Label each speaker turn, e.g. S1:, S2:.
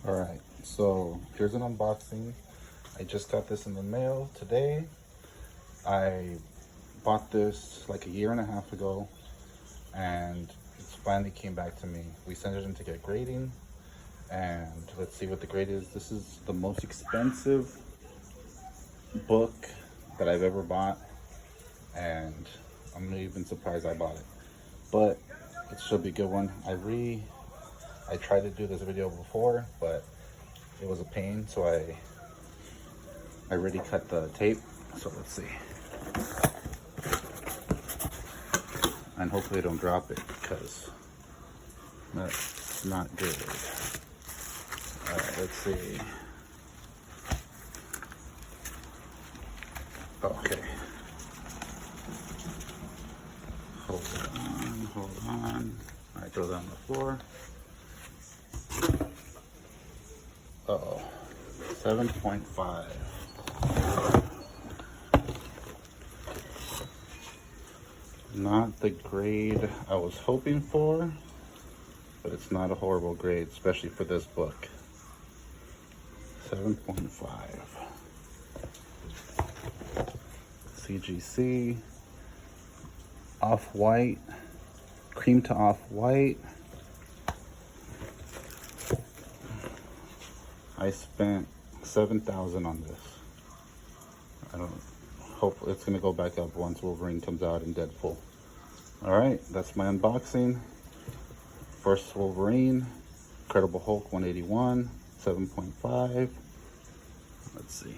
S1: All right, so here's an unboxing. I just got this in the mail today. I bought this like a year and a half ago, and it finally came back to me. We sent it in to get grading, and let's see what the grade is. This is the most expensive book that I've ever bought, and I'm not even surprised I bought it. But it should be a good one. I tried to do this video before, but it was a pain, so I already cut the tape. So let's see, and hopefully I don't drop it because that's not good. All right, let's see. Okay, hold on. All right, throw that on the floor. Uh-oh, 7.5. Not the grade I was hoping for, but it's not a horrible grade, especially for this book. 7.5. CGC. Off-white. Cream to off-white. I spent $7,000 on this. I don't hope it's gonna go back up once Wolverine comes out in Deadpool. All right, that's my unboxing. First Wolverine, Incredible Hulk 181, 7.5. Let's see.